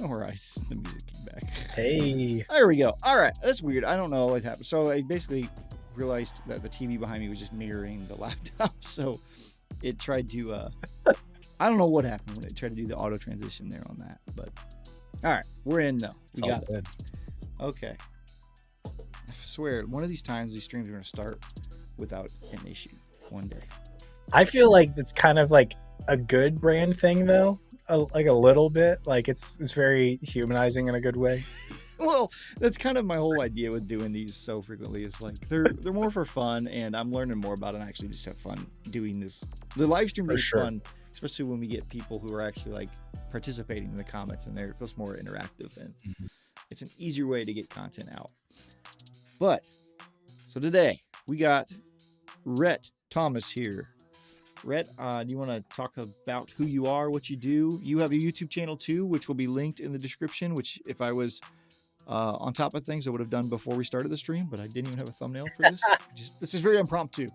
All right, the music came back. Hey. There we go. All right, that's weird. I don't know what happened. So I basically realized that the TV behind me was just mirroring the laptop. So it tried to. I don't know what happened when it tried to do the auto transition there on that. But all right, we're in though. It's We all got it. good. Okay. I swear, one of these times these streams are going to start without an issue. One day. I feel like it's kind of like a good brand thing though. Like a little bit. Like it's very humanizing in a good way. Well, that's kind of my whole idea with doing these so frequently. Is like they're more for fun, and I'm learning more about it. And I actually just have fun doing this. The live stream For is sure. fun, especially when we get people who are actually like participating in the comments, and there it feels more interactive, and it's an easier way to get content out. But so today we got Rhett Thomas here. Rhett, do you want to talk about who you are, what you do? You have a YouTube channel too, which will be linked in the description. Which, if I was on top of things I would have done before we started the stream, but I didn't even have a thumbnail for this. This is very impromptu.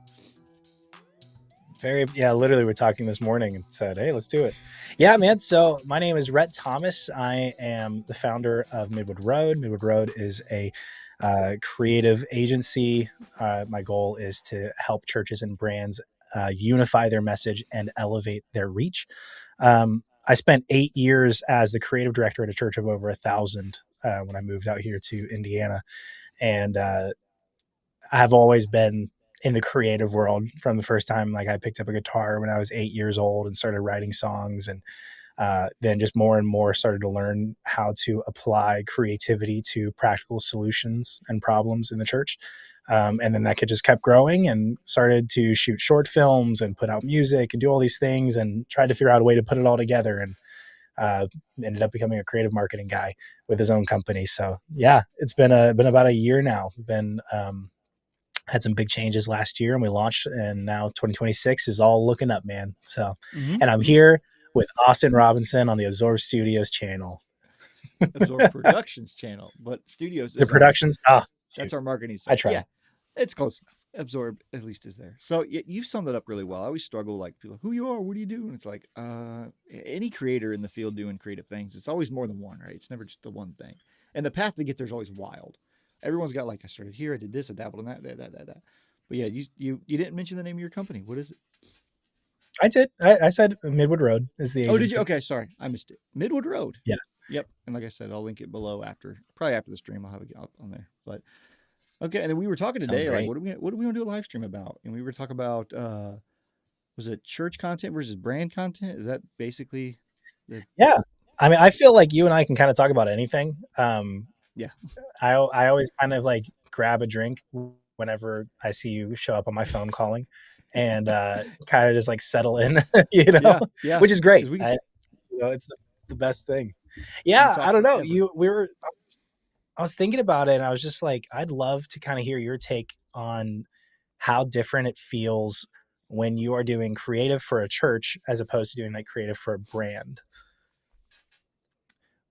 Literally we're talking this morning and said, hey, let's do it. Yeah, man. So my name is Rhett Thomas. I am the founder of Midwood Road. Midwood Road is a creative agency. My goal is to help churches and brands unify their message and elevate their reach. I spent 8 years as the creative director at a church of over 1,000 when I moved out here to Indiana. And I've always been in the creative world from the first time. Like I picked up a guitar when I was 8 years old and started writing songs, and then just more and more started to learn how to apply creativity to practical solutions and problems in the church. And then that kid just kept growing and started to shoot short films and put out music and do all these things and tried to figure out a way to put it all together, and ended up becoming a creative marketing guy with his own company. So yeah, it's been about a year now. Been had some big changes last year and we launched, and now 2026 is all looking up, man. So, and I'm here with Austin Robinson on the Absorb Studios channel. Absorb Productions channel, but Studios The is productions. that's our marketing I side. tried. Yeah, it's close enough. Absorb at least is there. So you summed it up really well. I always struggle, like, people, who you are, what do you do? And it's like, any creator in the field doing creative things, it's always more than one, right? It's never just the one thing. And the path to get there is always wild. Everyone's got, like, I started here, I did this, I dabbled in that. But yeah, you didn't mention the name of your company. What is it? I did. I said Midwood Road is the agency. Oh, did you? Okay, sorry, I missed it. Midwood Road. Yeah. Yep. And like I said, I'll link it below probably after the stream. I'll have it up on there. But okay, and then we were talking today, like, what are we going to do a live stream about? And we were talking about was it church content versus brand content? Is that basically Yeah. I mean, I feel like you and I can kind of talk about anything. Yeah. I always kind of like grab a drink whenever I see you show up on my phone calling, and kind of just like settle in, Yeah. Which is great. It's the best thing. Yeah, I don't know. I was thinking about it, and I was just like, I'd love to kind of hear your take on how different it feels when you are doing creative for a church as opposed to doing like creative for a brand.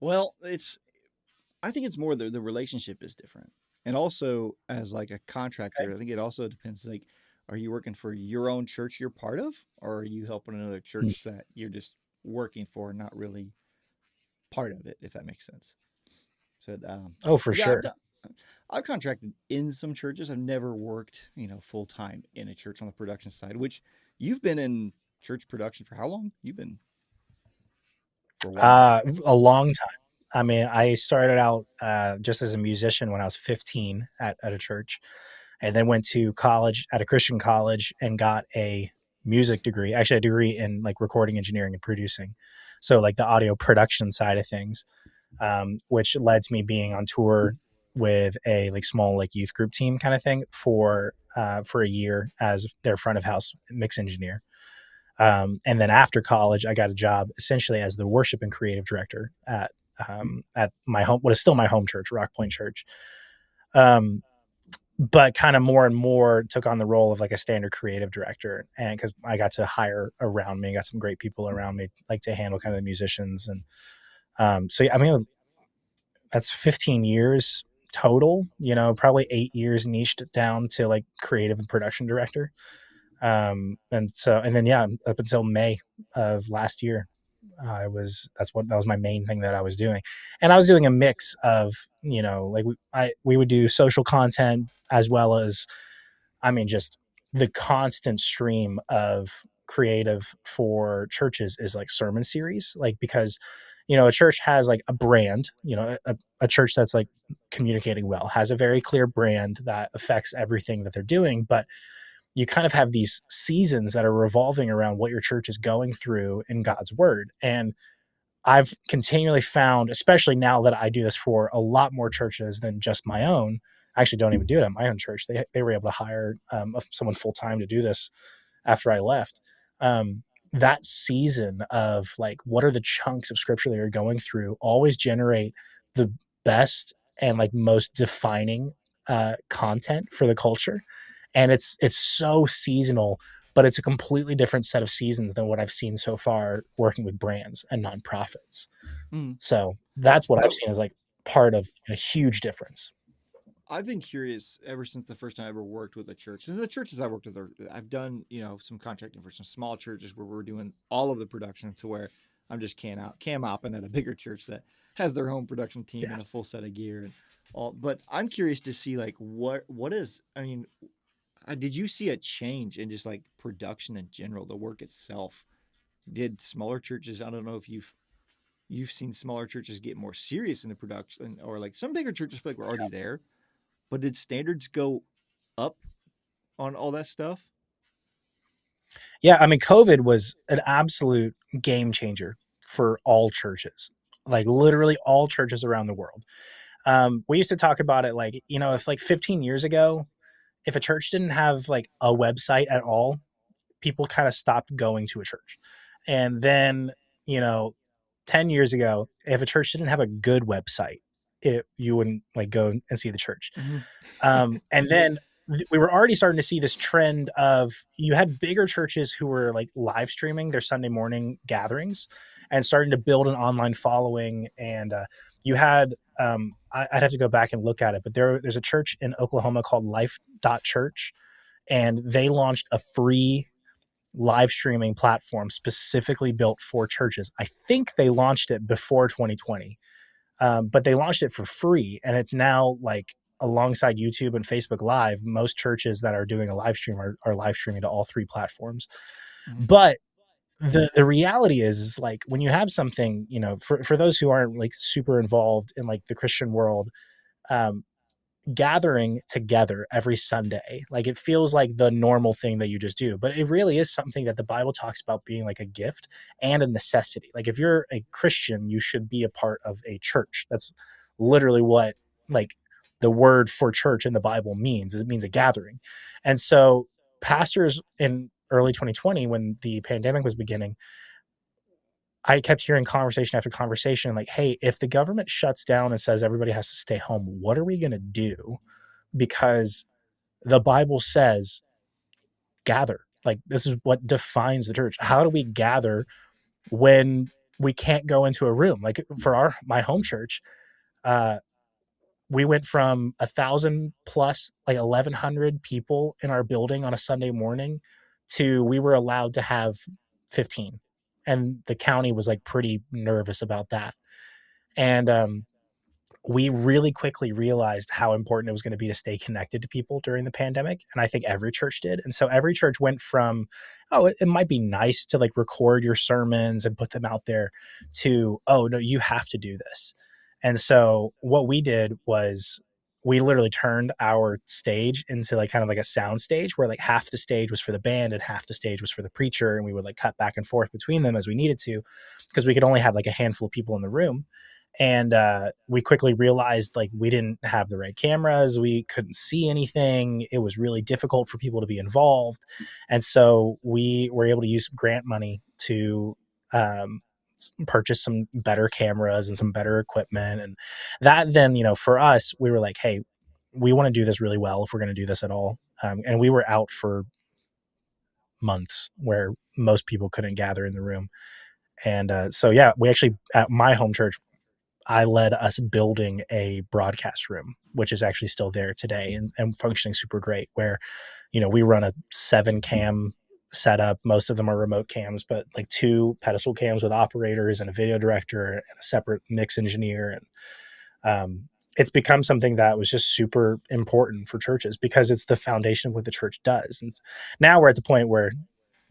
Well, I think it's more the relationship is different. And also, as like a contractor, I think it also depends, like, are you working for your own church you're part of, or are you helping another church that you're just working for, not really part of it, if that makes sense. So for sure. I've contracted in some churches. I've never worked, full time in a church on the production side, which you've been in church production for how long? You've been for a long time. I mean, I started out just as a musician when I was 15 at a church, and then went to college at a Christian college and got a music degree, actually a degree in like recording engineering and producing. So like the audio production side of things, which led to me being on tour with a like small like youth group team kind of thing for a year as their front of house mix engineer. And then after college, I got a job essentially as the worship and creative director at my home, what is still my home church, Rock Point Church. But kind of more and more took on the role of like a standard creative director. And because I got to hire around me, got some great people around me, like to handle kind of the musicians. And so, I mean, that's 15 years total, probably 8 years niched down to like creative and production director. And then, yeah, up until May of last year. That was my main thing that I was doing. And I was doing a mix of, like we would do social content as well as, I mean, just the constant stream of creative for churches is like sermon series, like, because, a church has like a brand, a church that's like communicating well has a very clear brand that affects everything that they're doing. But you kind of have these seasons that are revolving around what your church is going through in God's word. And I've continually found, especially now that I do this for a lot more churches than just my own. I actually don't even do it at my own church. They were able to hire someone full time to do this after I left. That season of like, what are the chunks of scripture that you're going through, always generate the best and like most defining content for the culture. And it's so seasonal, but it's a completely different set of seasons than what I've seen so far working with brands and nonprofits. Mm. So that's what I've seen as like part of a huge difference. I've been curious ever since the first time I ever worked with a church. The churches I worked with I've done, some contracting for some small churches where we're doing all of the production, to where I'm just cam opping at a bigger church that has their own production team Yeah. and a full set of gear and all. But I'm curious to see like what is, I mean, did you see a change in just like production in general, the work itself? Did smaller churches, I don't know if you've seen smaller churches get more serious in the production, or like some bigger churches feel like we're already there, but did standards go up on all that stuff? Yeah, I mean, COVID was an absolute game changer for all churches, like literally all churches around the world. We used to talk about it like, if like 15 years ago, if a church didn't have like a website at all, people kind of stopped going to a church. And then, you know, 10 years ago, if a church didn't have a good website, you wouldn't like go and see the church. Mm-hmm. And then we were already starting to see this trend of, you had bigger churches who were like live streaming their Sunday morning gatherings and starting to build an online following. And you had, I'd have to go back and look at it, but there's a church in Oklahoma called Life.Church, and they launched a free live streaming platform specifically built for churches. I think they launched it before 2020, but they launched it for free, and it's now like alongside YouTube and Facebook Live. Most churches that are doing a live stream are live streaming to all three platforms. Mm-hmm. But the reality is like, when you have something, for those who aren't like super involved in like the Christian world, um, gathering together every Sunday, like it feels like the normal thing that you just do, but it really is something that the Bible talks about being like a gift and a necessity. Like if you're a Christian, you should be a part of a church. That's literally what like the word for church in the Bible means. It means a gathering. And so pastors in early 2020, when the pandemic was beginning, I kept hearing conversation after conversation like, hey, if the government shuts down and says everybody has to stay home, what are we going to do? Because the Bible says gather. Like this is what defines the church. How do we gather when we can't go into a room? Like for my home church, we went from 1,000 plus like 1,100 people in our building on a Sunday morning to we were allowed to have 15, and the county was like pretty nervous about that. And we really quickly realized how important it was going to be to stay connected to people during the pandemic. And I think every church did. And so every church went from, oh, it might be nice to like record your sermons and put them out there, to, oh, no, you have to do this. And so what we did was we literally turned our stage into like kind of like a sound stage, where like half the stage was for the band and half the stage was for the preacher. And we would like cut back and forth between them as we needed to, because we could only have like a handful of people in the room. And we quickly realized like we didn't have the right cameras, we couldn't see anything, it was really difficult for people to be involved. And so we were able to use grant money to purchase some better cameras and some better equipment. And that then, for us, we were like, hey, we want to do this really well if we're going to do this at all. And we were out for months where most people couldn't gather in the room. And so yeah, we actually, at my home church, I led us building a broadcast room, which is actually still there today and functioning super great, where, we run a 7 cam set up. Most of them are remote cams, but like 2 pedestal cams with operators and a video director and a separate mix engineer. And it's become something that was just super important for churches because it's the foundation of what the church does. And now we're at the point where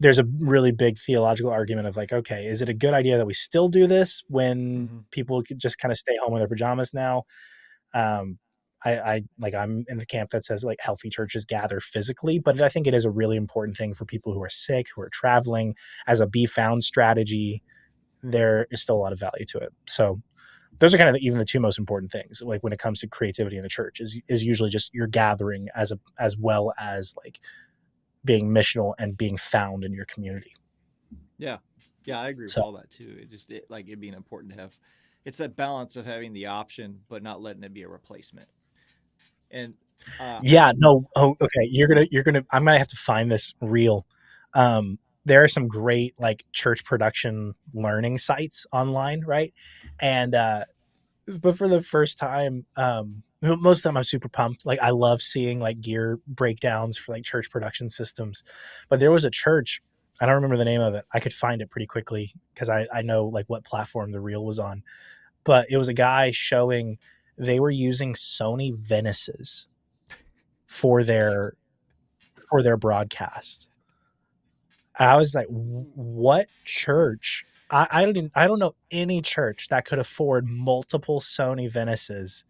there's a really big theological argument of like, okay, is it a good idea that we still do this when Mm-hmm. people could just kind of stay home in their pajamas now? Um, I like I'm in the camp that says like healthy churches gather physically, but I think it is a really important thing for people who are sick, who are traveling as a be found strategy. There is still a lot of value to it. So those are kind of even the 2 most important things. Like when it comes to creativity in the church is usually just you're gathering as well as like being missional and being found in your community. Yeah, yeah, I agree with So all that too. Like it being important to have. It's that balance of having the option, but not letting it be a replacement. And I yeah, no, oh, okay. I'm gonna have to find this reel. There are some great like church production learning sites online, right? And but for the first time, most of the time I'm super pumped. Like I love seeing like gear breakdowns for like church production systems. But there was a church, I don't remember the name of it. I could find it pretty quickly because I know like what platform the reel was on. But it was a guy showing they were using Sony Venices for their broadcast. I was like, what church? I don't know any church that could afford multiple Sony Venices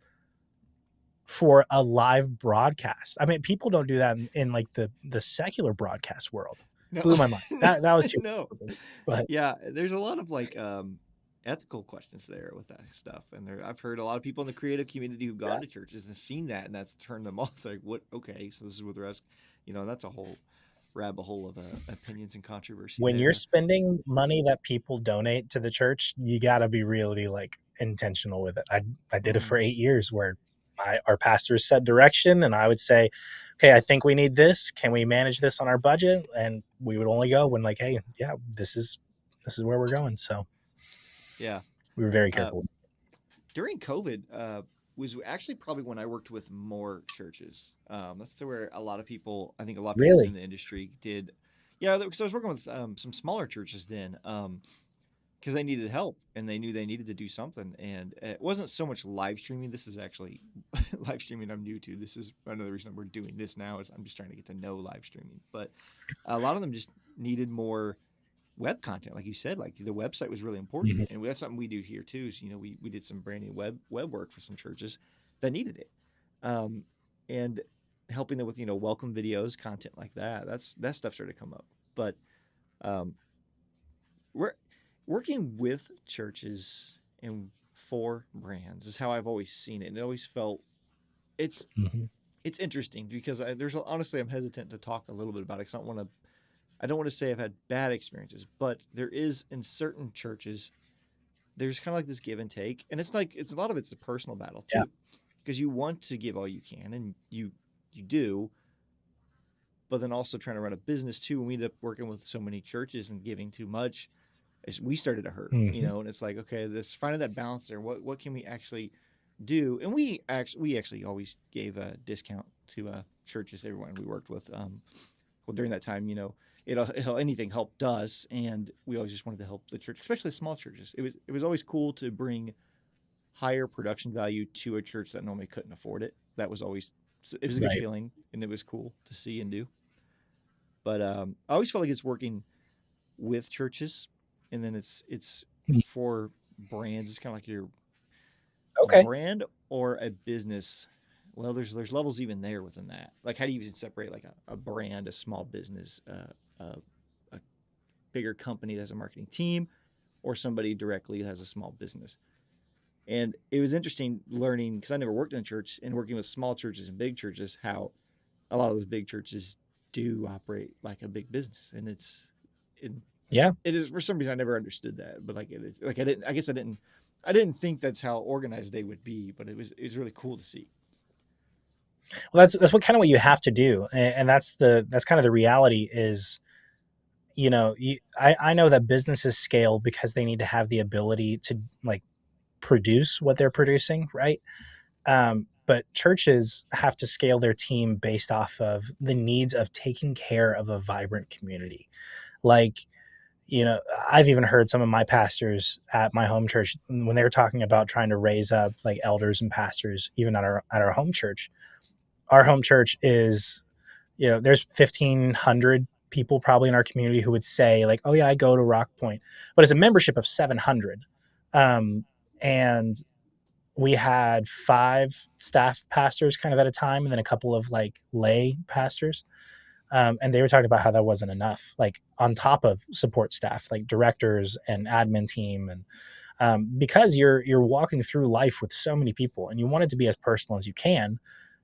for a live broadcast. I mean, people don't do that in like the secular broadcast world. no, Blew my mind. That was too. no, But yeah, there's a lot of like ethical questions there with that stuff, and I've heard a lot of people in the creative community who've yeah. gone to churches and seen that, and that's turned them off. It's like, what? Okay, so this is what the rest, that's a whole rabbit hole of opinions and controversy When you're there. spending money that people donate to the church, you got to be really like intentional with it. I did it Mm-hmm. for 8 years where our pastors set direction and I would say, okay, I think we need this. Can we manage this on our budget? And we would only go when like, hey, yeah, this is where we're going. So Yeah. we were very Uh, careful. During COVID, was actually probably when I worked with more churches. That's where a lot of people, I think a lot of people in Really? the industry did. Yeah, because I was working with some smaller churches then, because they needed help and they knew they needed to do something. And it wasn't so much live streaming. This is actually live streaming I'm new to. This is another reason we're doing this now is I'm just trying to get to know live streaming. But a lot of them just needed more web content, like you said. Like the website was really important, Mhm. and that's something we do here too. So we did some brand new web work for some churches that needed it, um, and helping them with welcome videos, content like that. That stuff started to come up, but um, we're working with churches and for brands is how I've always seen it, and it always felt it's Mhm. it's interesting because honestly I'm hesitant to talk a little bit about it because I don't want to say I've had bad experiences, but there is in certain churches, there's kind of like this give and take, and it's a lot of it's a personal battle Yeah. too, because you want to give all you can, and you do, but then also trying to run a business too. And we end up working with so many churches and giving too much, we started to hurt, Mhm. and it's like okay, this finding that balance there. What can we actually do? And we actually always gave a discount to churches, everyone we worked with. Well, during that time, anything helped us, and we always just wanted to help the church, especially small churches. It was always cool to bring higher production value to a church that normally couldn't afford it. That was always it was a good Right. feeling, and it was cool to see and do. But I always felt like it's working with churches, and then it's Mm. for brands. It's kind of like your Okay. brand or a business. Well, there's levels even there within that. Like, how do you even separate like a brand, a small business, a bigger company that has a marketing team, or somebody directly has a small business? And it was interesting learning because I never worked in a church and working with small churches and big churches how a lot of those big churches do operate like a big business, and it, Yeah. it is for some reason I never understood that, but like it is like I didn't think that's how organized they would be, but it was really cool to see. Well, that's what kind of what you have to do, and that's kind of the reality is, I know that businesses scale because they need to have the ability to like produce what they're producing, right? but churches have to scale their team based off of the needs of taking care of a vibrant community. Like, I've even heard some of my pastors at my home church when they were talking about trying to raise up like elders and pastors, even at our home church. Our home church is, there's 1,500 people probably in our community who would say like, oh yeah, I go to Rock Point, but it's a membership of 700. And we had 5 staff pastors kind of at a time, and then a couple of like lay pastors. And they were talking about how that wasn't enough, like on top of support staff, like directors and admin team. And because you're walking through life with so many people and you want it to be as personal as you can,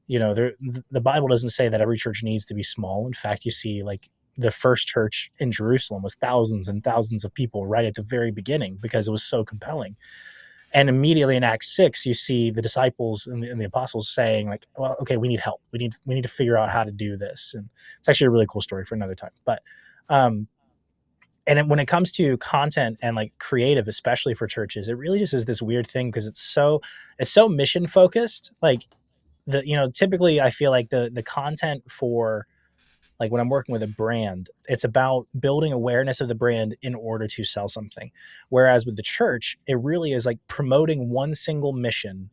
the Bible doesn't say that every church needs to be small. In fact, you see like the first church in Jerusalem was thousands and thousands of people right at the very beginning because it was so compelling. And immediately in Acts 6, you see the disciples and the apostles saying like, well, okay, we need help. We need to figure out how to do this. And it's actually a really cool story for another time. But, and when it comes to content and like creative, especially for churches, it really just is this weird thing because it's so mission focused. Like typically I feel like the content for like when I'm working with a brand, it's about building awareness of the brand in order to sell something. Whereas with the church, it really is like promoting one single mission,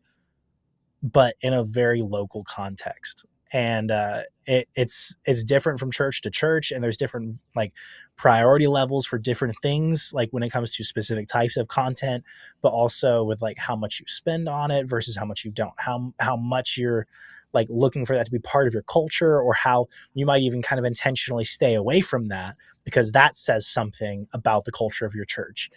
but in a very local context. And it's different from church to church, and there's different like priority levels for different things, like when it comes to specific types of content, but also with like how much you spend on it versus how much you don't, how much you're like looking for that to be part of your culture, or how you might even kind of intentionally stay away from that because that says something about the culture of your church.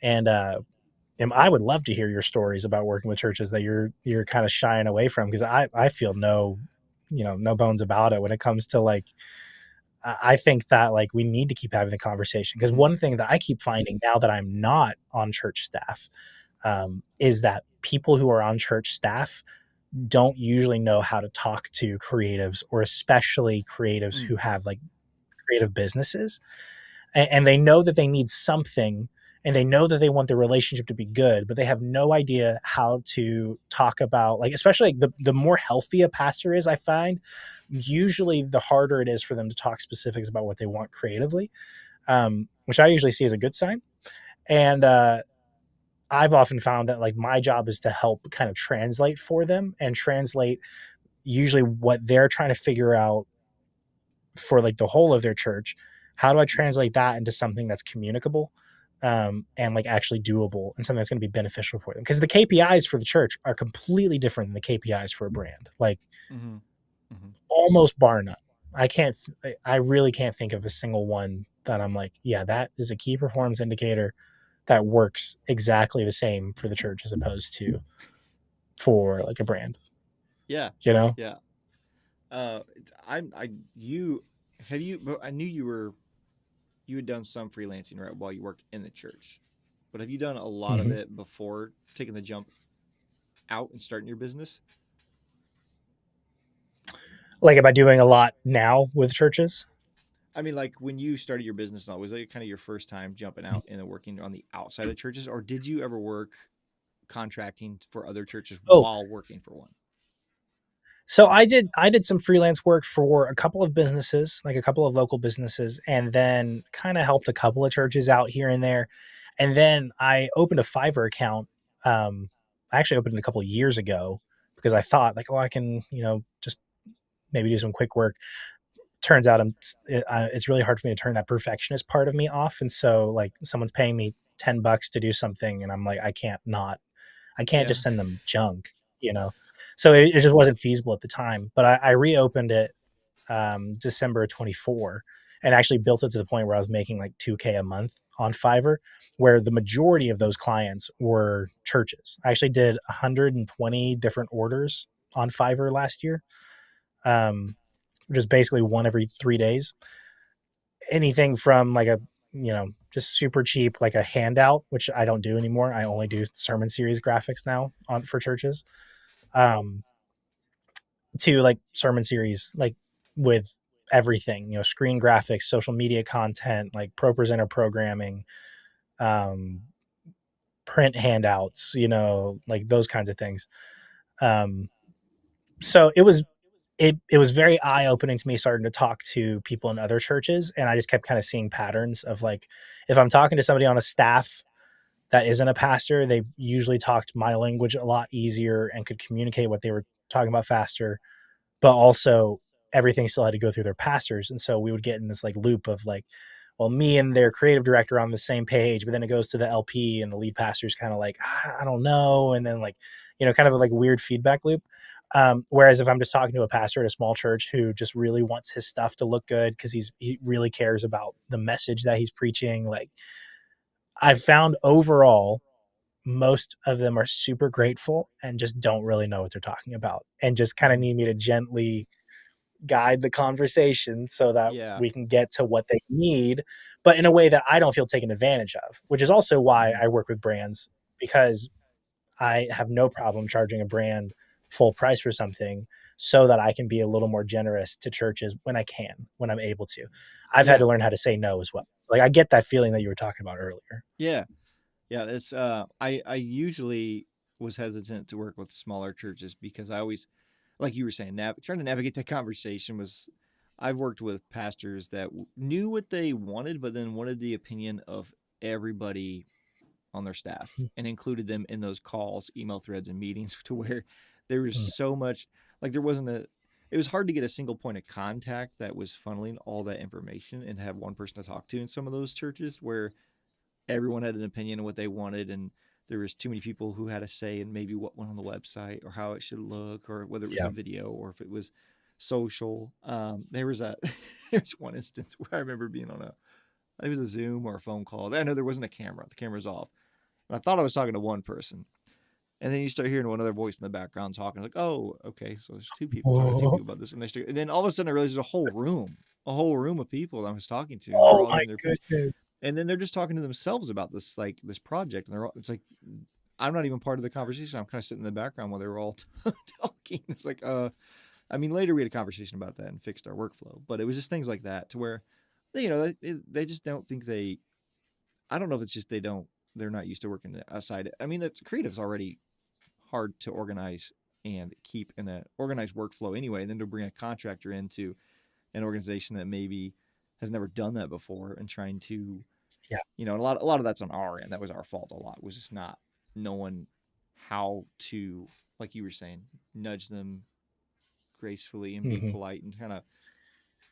And I would love to hear your stories about working with churches that you're kind of shying away from, because I feel no bones about it when it comes to like I think that like we need to keep having the conversation, because one thing that I keep finding now that I'm not on church staff is that people who are on church staff don't usually know how to talk to creatives, or especially creatives who have like creative businesses, and they know that they need something, and they know that they want the relationship to be good, but they have no idea how to talk about, like, especially like the more healthy a pastor is, I find usually the harder it is for them to talk specifics about what they want creatively, which I usually see as a good sign. And I've often found that like my job is to help kind of translate for them, and translate usually what they're trying to figure out for like the whole of their church. How do I translate that into something that's communicable, and like actually doable, and something that's going to be beneficial for them? Because the KPIs for the church are completely different than the KPIs for a brand, like almost bar none. I really can't think of a single one that I'm like, yeah, that is a key performance indicator that works exactly the same for the church as opposed to for like a brand. Yeah. Yeah. I knew you had done some freelancing right while you worked in the church, but have you done a lot of it before taking the jump out and starting your business? Like, am I doing a lot now with churches? I mean, like when you started your business, now was it kind of your first time jumping out and working on the outside of churches, or did you ever work contracting for other churches Oh, while working for one? so I did some freelance work for a couple of businesses, like a couple of local businesses, and then kind of helped a couple of churches out here and there. And then I opened a Fiverr account. I actually opened it a couple of years ago because I thought like, oh, I can, just maybe do some quick work. Turns out it's really hard for me to turn that perfectionist part of me off. And so like someone's paying me $10 to do something, and I'm like, I can't Yeah. just send them junk. So it just wasn't feasible at the time. But I reopened it December 24, and actually built it to the point where I was making like 2K a month on Fiverr, where the majority of those clients were churches. I actually did 120 different orders on Fiverr last year, which is basically one every 3 days. Anything from like just super cheap, like a handout, which I don't do anymore. I only do sermon series graphics now for churches, um, to like sermon series, like with everything, screen graphics, social media content, like ProPresenter programming, um, print handouts, like those kinds of things. Um, So it was very eye opening to me starting to talk to people in other churches, and I just kept kind of seeing patterns of like if I'm talking to somebody on a staff that isn't a pastor, they usually talked my language a lot easier and could communicate what they were talking about faster, but also everything still had to go through their pastors. And so we would get in this like loop of like, well, me and their creative director on the same page, but then it goes to the LP and the lead pastor's kind of like, I don't know. And then like, kind of like weird feedback loop. Whereas if I'm just talking to a pastor at a small church who just really wants his stuff to look good because he really cares about the message that he's preaching, like I've found overall most of them are super grateful and just don't really know what they're talking about and just kind of Mhm. need me to gently guide the conversation so that Yeah. we can get to what they need, but in a way that I don't feel taken advantage of, which is also why Mhm. I work with brands because I have no problem charging a brand full price for something so that I can be a little more generous to churches when I can, when I'm able to. I've had Yeah. to learn how to say no as well. Like I get that feeling that you were talking about earlier. Yeah. Yeah. It's I usually was hesitant to work with smaller churches because I always, like you were saying, trying to navigate that conversation was. I've worked with pastors that knew what they wanted, but then wanted the opinion of everybody on their staff and included them in those calls, email threads, and meetings to where there was Mhm. so much, like there wasn't a, it was hard to get a single point of contact that was funneling all that information and have one person to talk to in some of those churches where everyone had an opinion of what they wanted, and there was too many people who had a say in maybe what went on the website or how it should look or whether it was a Yeah. video or if it was social. There was a there's one instance where I remember being on a, it was a Zoom or a phone call. I know there wasn't a camera. The camera's off. And I thought I was talking to one person. And then you start hearing one other voice in the background talking, like, oh, okay, so there's two people talking to two Oh, people about this. And then all of a sudden I realized there's a whole room of people that I was talking to, and they're oh all my giving their opinions. goodness. And then they're just talking to themselves about this, like this project. And it's like, I'm not even part of the conversation. I'm kind of sitting in the background while they were all talking. It's like, I mean, later we had a conversation about that and fixed our workflow, but it was just things like that to where, they just don't think they, I don't know if it's just they're not used to working outside. I mean, it's creative's already hard to organize and keep in an organized workflow anyway. And then to bring a contractor into an organization that maybe has never done that before and trying to, Yeah. a lot of that's on our end. That was our fault. A lot was just not knowing how to, like you were saying, nudge them gracefully and be Hmm. polite and kind of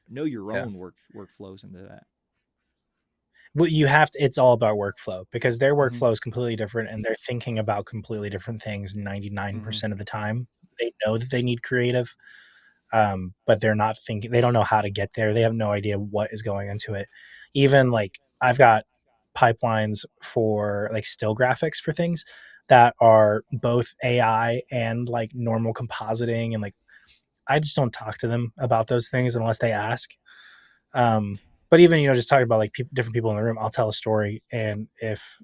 know your Yeah. own workflows into that. Well, you have to, it's all about workflow because their Mm-hmm. workflow is completely different and they're thinking about completely different things Mm-hmm. 99% of the time. They know that they need creative, but they're not thinking, they don't know how to get there. They have no idea what is going into it. Even like I've got pipelines for like still graphics for things that are both AI and like normal compositing. And like, I just don't talk to them about those things unless they ask. But even, just talking about like different people in the room, I'll tell a story. And if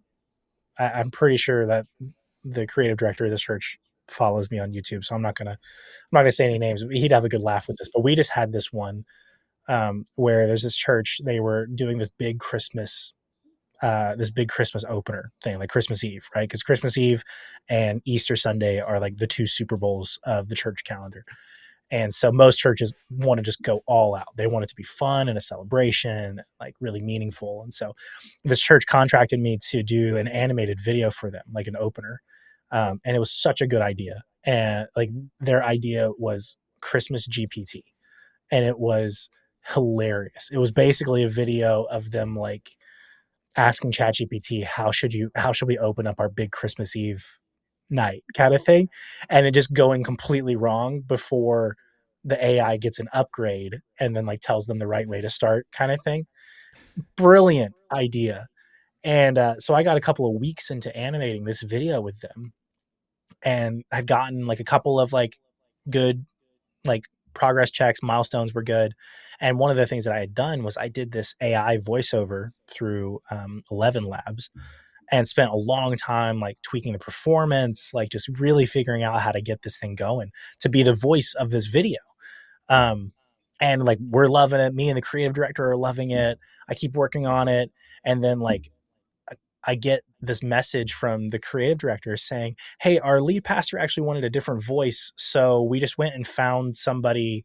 I'm pretty sure that the creative director of this church follows me on YouTube, so I'm not gonna say any names. He'd have a good laugh with this. But we just had this one where there's this church. They were doing this big Christmas opener thing, like Christmas Eve, right? Because Christmas Eve and Easter Sunday are like the two Super Bowls of the church calendar. And so most churches want to just go all out. They want it to be fun and a celebration, like really meaningful. And so this church contracted me to do an animated video for them, like an opener. And it was such a good idea. And like their idea was Christmas GPT. And it was hilarious. It was basically a video of them like asking ChatGPT, how should we open up our big Christmas Eve night kind of thing, and it just going completely wrong before the AI gets an upgrade and then like tells them the right way to start kind of thing. Brilliant idea. And so I got a couple of weeks into animating this video with them and had gotten like a couple of like good like progress checks, milestones were good. And one of the things that I had done was I did this AI voiceover through 11 Labs and spent a long time like tweaking the performance, like just really figuring out how to get this thing going to be the voice of this video. Um, and like we're loving it. Me and the creative director are loving it. I keep working on it. And then like I get this message from the creative director saying, hey, our lead pastor actually wanted a different voice, so we just went and found somebody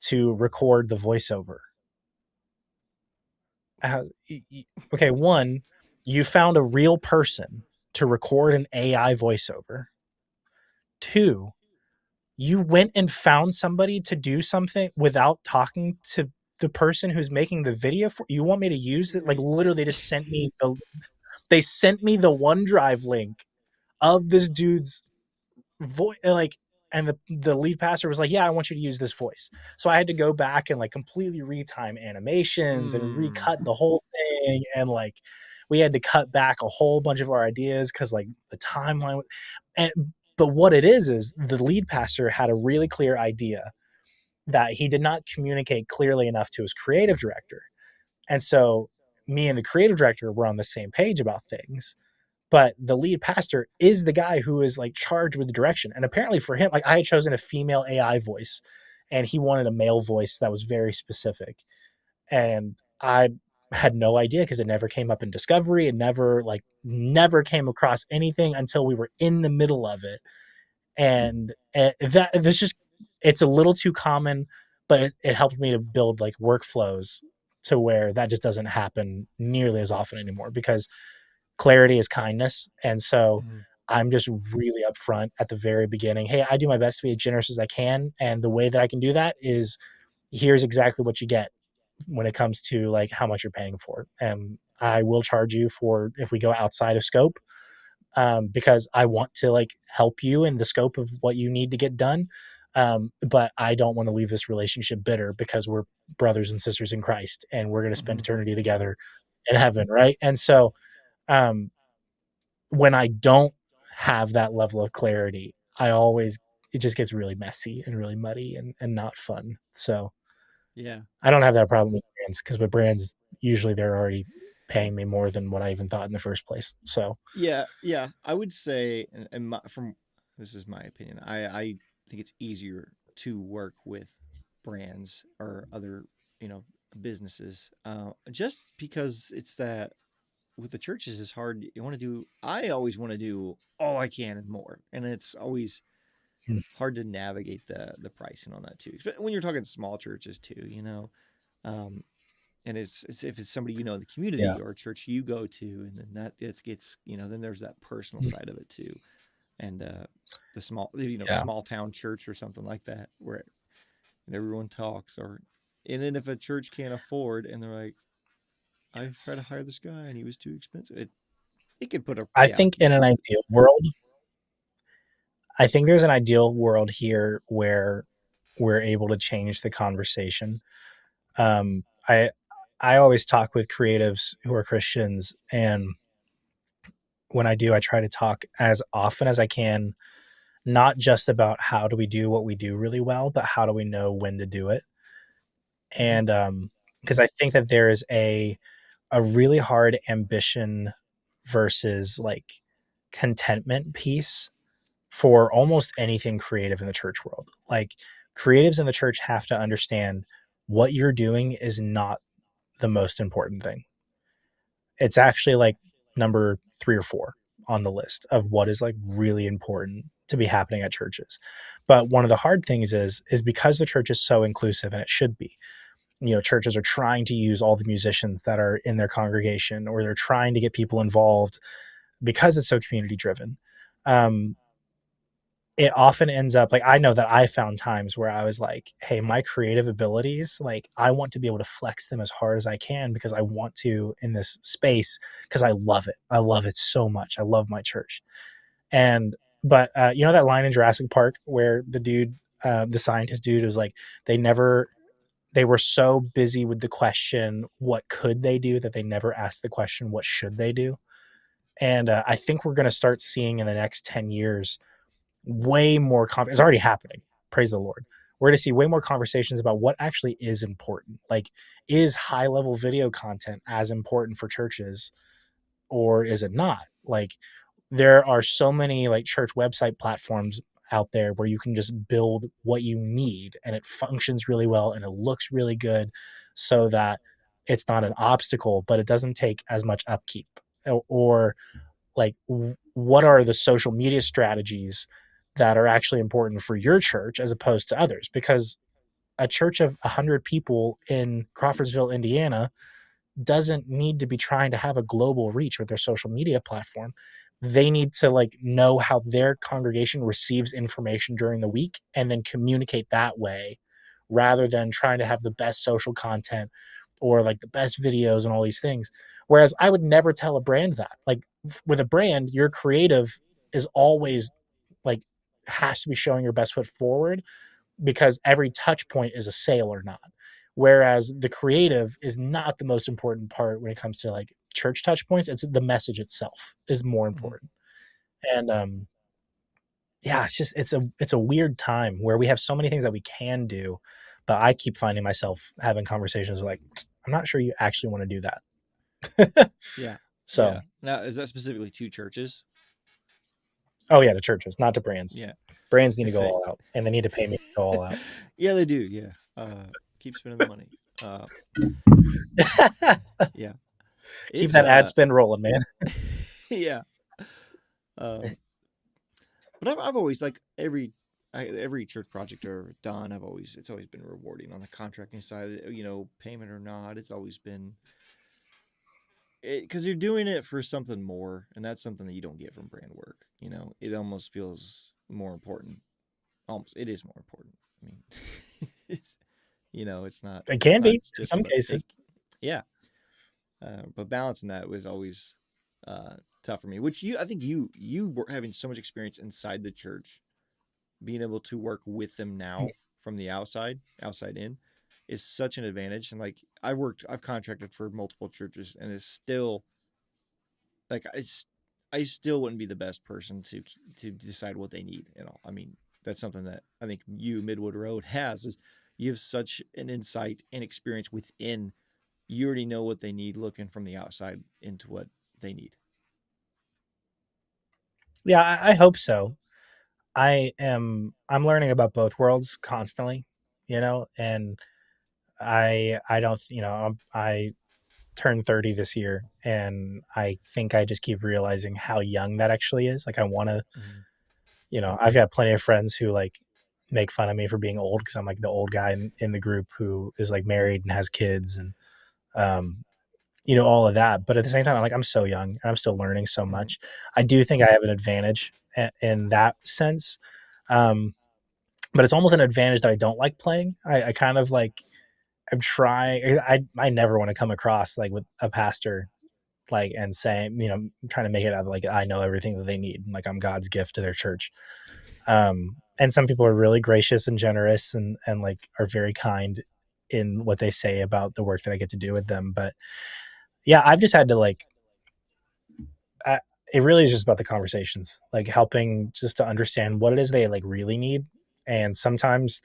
to record the voiceover. Okay, one, you found a real person to record an AI voiceover. Two, you went and found somebody to do something without talking to the person who's making the video for you. Want me to use it? Like literally they just sent me the OneDrive link of this dude's voice, like, and the lead pastor was like, yeah, I want you to use this voice. So I had to go back and like completely retime animations and recut the whole thing, and like we had to cut back a whole bunch of our ideas because like the timeline. But what it is the lead pastor had a really clear idea that he did not communicate clearly enough to his creative director. And so me and the creative director were on the same page about things, but the lead pastor is the guy who is like charged with the direction. And apparently for him, like I had chosen a female AI voice and he wanted a male voice that was very specific. And I had no idea because it never came up in discovery. It never came across anything until we were in the middle of it. And that's just, it's a little too common, but it helped me to build like workflows to where that just doesn't happen nearly as often anymore, because clarity is kindness. And so I'm just really upfront at the very beginning. Hey, I do my best to be as generous as I can. And the way that I can do that is here's exactly what you get when it comes to like how much you're paying for it. And I will charge you for if we go outside of scope, because I want to like help you in the scope of what you need to get done. But I don't want to leave this relationship bitter because we're brothers and sisters in Christ and we're going to spend eternity together in heaven. Right. And so, when I don't have that level of clarity, it just gets really messy and really muddy and not fun. So Yeah. I don't have that problem with brands because with brands, usually they're already paying me more than what I even thought in the first place. So yeah, I would say, and from this is my opinion, I think it's easier to work with brands or other, businesses, just because it's that with the churches is hard. I always want to do all I can and more, and it's always hard to navigate the pricing on that too. But when you're talking small churches too, and it's if it's somebody in the community yeah. or church you go to, and then that it gets then there's that personal side of it too, and the small small town church or something like that where everyone talks, and then if a church can't afford and they're like, I tried to hire this guy and he was too expensive. It could put a I think in an ideal world, I think there's an ideal world here where we're able to change the conversation. I always talk with creatives who are Christians, and when I do, I try to talk as often as I can, not just about how do we do what we do really well, but how do we know when to do it. And because I think that there is a really hard ambition versus like contentment piece for almost anything creative in the church world. Like creatives in the church have to understand what you're doing is not the most important thing. It's actually like number 3 or 4 on the list of what is like really important to be happening at churches. But one of the hard things is because the church is so inclusive, and it should be. Churches are trying to use all the musicians that are in their congregation, or they're trying to get people involved because it's so community driven. It often ends up like, I know that I found times where I was like, hey, my creative abilities, like I want to be able to flex them as hard as I can because I want to in this space because I love it. I love it so much. I love my church. But that line in Jurassic Park where the dude, the scientist dude was like, they were so busy with the question, what could they do, that they never asked the question, what should they do? And I think we're going to start seeing in the next 10 years way more it's already happening. Praise the Lord. We're going to see way more conversations about what actually is important. Like, is high level video content as important for churches, or is it not? Like, there are so many like church website platforms out there where you can just build what you need and it functions really well and it looks really good, so that it's not an obstacle, but it doesn't take as much upkeep. or like what are the social media strategies that are actually important for your church as opposed to others? Because a church of 100 people in Crawfordsville, Indiana, doesn't need to be trying to have a global reach with their social media platform. They need to like know how their congregation receives information during the week and then communicate that way rather than trying to have the best social content or like the best videos and all these things. Whereas I would never tell a brand that. Like with a brand, your creative is always like has to be showing your best foot forward because every touch point is a sale or not. Whereas the creative is not the most important part when it comes to like church touch points. It's the message itself is more important. And yeah, it's a weird time where we have so many things that we can do, but I keep finding myself having conversations like, I'm not sure you actually want to do that. Yeah. So Yeah. Now, is that specifically to churches? oh yeah, to churches, not to brands. Yeah. Brands need I to go say. all out and they need to pay me to go all out. Yeah, they do. Yeah. Keep spending the money. Yeah. Keep It's that ad spend rolling, man. yeah. But I've always like every church project I've ever done, it's always been rewarding on the contracting side. Payment or not, it's always been because you're doing it for something more, and that's something that you don't get from brand work. It almost feels more important. Almost, it is more important. I mean, it's not. It can be in just some about cases. yeah. But balancing that was always tough for me. Which I think you were having so much experience inside the church, being able to work with them now from the outside in, is such an advantage. And like I've contracted for multiple churches, and it's still like I still wouldn't be the best person to decide what they need and all. I mean, that's something that I think Midwood Road has is you have such an insight and experience within. You already know what they need looking from the outside into what they need. Yeah, I hope so. I'm learning about both worlds constantly, and I don't, I turned 30 this year and I think I just keep realizing how young that actually is. Like I want to, I've got plenty of friends who like make fun of me for being old because I'm like the old guy in the group who is like married and has kids and um all of that. But at the same time, I'm so young and I'm still learning so much. I do think I have an advantage in that sense. But it's almost an advantage that I don't like playing. I kind of like, I'm trying, I never want to come across like with a pastor, like, and saying, trying to make it out of like, I know everything that they need. Like I'm God's gift to their church. And some people are really gracious and generous and like are very kind in what they say about the work that I get to do with them. But yeah, I've just had to like, it really is just about the conversations, like helping just to understand what it is they like really need. And sometimes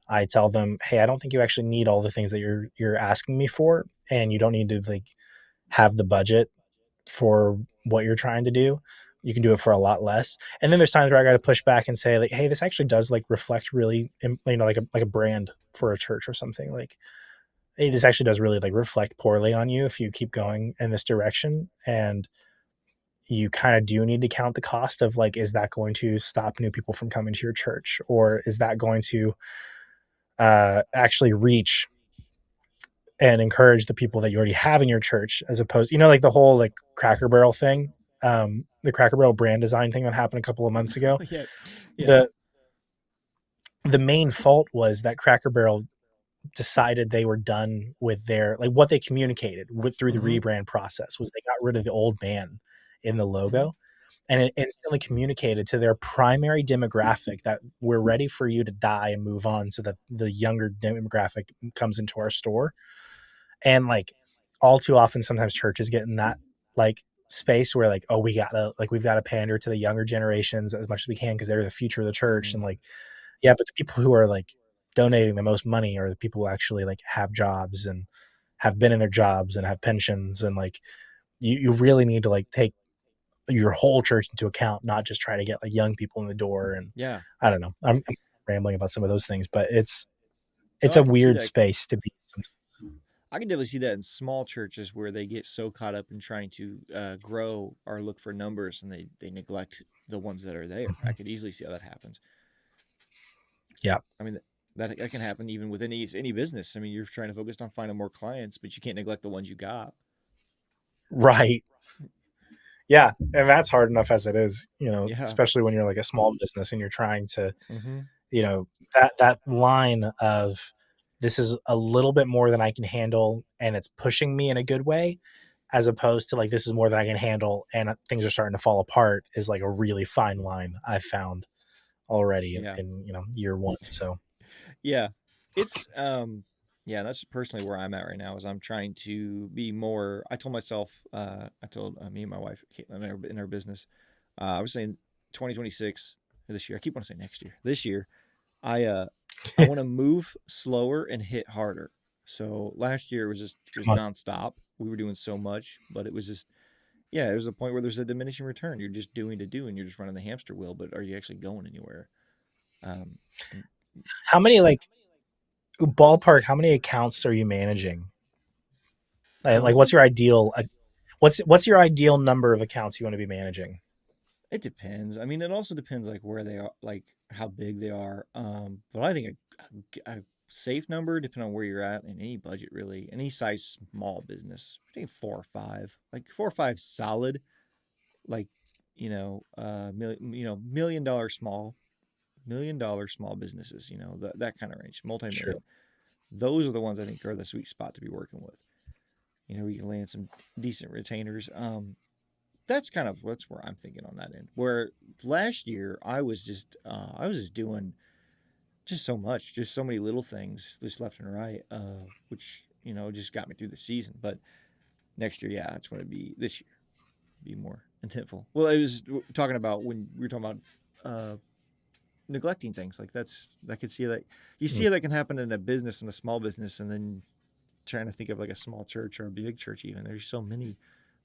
I tell them, hey, I don't think you actually need all the things that you're asking me for, and you don't need to like have the budget for what you're trying to do. You can do it for a lot less. And then there's times where I got to push back and say like, hey, this actually does like reflect really, like a brand for a church or something. Like, hey, this actually does really like reflect poorly on you if you keep going in this direction. And you kind of do need to count the cost of like, is that going to stop new people from coming to your church, or is that going to actually reach and encourage the people that you already have in your church, as opposed, like the whole like Cracker Barrel thing, the Cracker Barrel brand design thing that happened a couple of months ago. Yeah. Yeah. The main fault was that Cracker Barrel decided they were done with their like what they communicated with through the rebrand process was they got rid of the old man in the logo. And it instantly communicated to their primary demographic that we're ready for you to die and move on so that the younger demographic comes into our store. And like all too often, sometimes churches get in that like space where like, oh, we've got to pander to the younger generations as much as we can because they're the future of the church. And like, yeah, but the people who are like donating the most money are the people who actually like have jobs and have been in their jobs and have pensions. And like, you really need to like take your whole church into account, not just try to get like young people in the door. And Yeah, I don't know. I'm rambling about some of those things, but it's no, a I can see weird that. space to be sometimes. I can definitely see that in small churches where they get so caught up in trying to grow or look for numbers, and they neglect the ones that are there. I Mhm. could easily see how that happens. Yeah. I mean, that can happen even with any business. I mean, you're trying to focus on finding more clients, but you can't neglect the ones you got. Right. Yeah. And that's hard enough as it is, Yeah. especially when you're like a small business and you're trying to, Mm-hmm. that line of this is a little bit more than I can handle and it's pushing me in a good way, as opposed to like this is more than I can handle and things are starting to fall apart, is like a really fine line I've found already Yeah. in year one. So Yeah. It's yeah, that's personally where I'm at right now is I'm trying to be more. I told myself, I told me and my wife Caitlin in our business, I was saying 2026 this year. I keep wanting to say next year. This year, I uh I want to move slower and hit harder. So last year it was nonstop. We were doing so much, but it was just yeah, it was a point where there's a diminishing return. You're just doing to do, and you're just running the hamster wheel. But are you actually going anywhere? Um, and how many like ballpark, how many accounts are you managing? Like what's currently, your ideal what's your ideal number of accounts you want to be managing? it depends. I mean, it also depends like where they are, like how big they are. But I think a safe number, depending on where you're at and any budget, really, any size small business, I think 4 or 5, like 4 or 5 solid, like $1 million small businesses, that kind of range, Sure. multi-million. Those are the ones I think are the sweet spot to be working with. We can land some decent retainers. That's kind of what's where I'm thinking on that end. Where last year I was just doing just so much, just so many little things, just left and right, which just got me through the season. But next year, yeah, that's what it'd be. This year, be more intentful. Well, it was talking about when we were talking about neglecting things like I could see that you Mm. see that can happen in a business and a small business, and then trying to think of like a small church or a big church. Even there's so many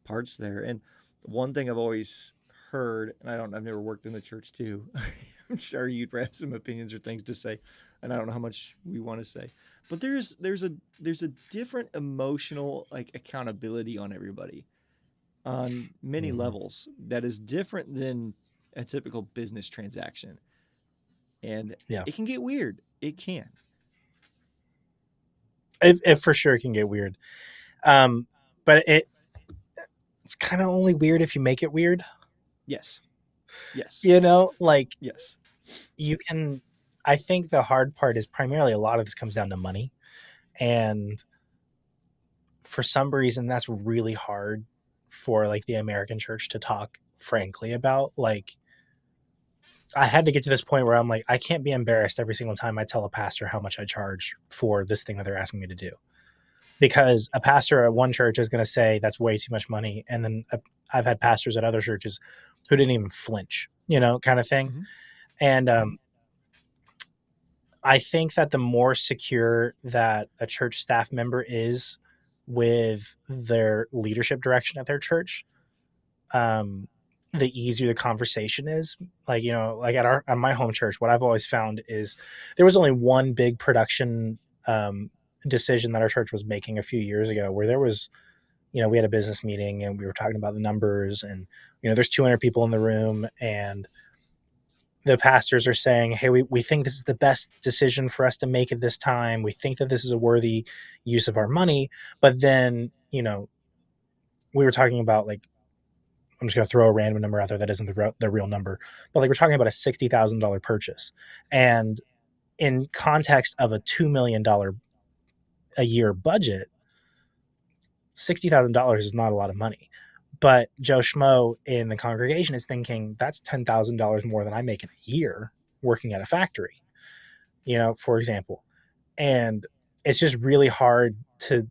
parts there. And one thing I've always heard, and I've never worked in the church too. I'm sure you'd have some opinions or things to say, and I don't know how much we want to say. But there's a different emotional like accountability on everybody on many Mhm. levels that is different than a typical business transaction, and Yeah. it can get weird. It can. It for sure can get weird. Um, but it's kind of only weird if you make it weird. Yes. Yes. Like Yes. you can. I think the hard part is primarily a lot of this comes down to money, and for some reason that's really hard for like the American church to talk frankly about. Like I had to get to this point where I'm like, I can't be embarrassed every single time I tell a pastor how much I charge for this thing that they're asking me to do. Because a pastor at one church is going to say that's way too much money. And then I've had pastors at other churches who didn't even flinch, kind of thing. Mm-hmm. And I think that the more secure that a church staff member is with their leadership direction at their church, the easier the conversation is. Like, like at my home church, what I've always found is there was only one big production decision that our church was making a few years ago where there was, we had a business meeting and we were talking about the numbers and, there's 200 people in the room and the pastors are saying, hey, we think this is the best decision for us to make at this time. We think that this is a worthy use of our money. But then, we were talking about like, I'm just going to throw a random number out there that isn't the real number, but like we're talking about a $60,000 purchase. And in context of a $2 million a year budget, $60,000 is not a lot of money. But Joe Schmo in the congregation is thinking that's $10,000 more than I make in a year working at a factory, for example. And it's just really hard to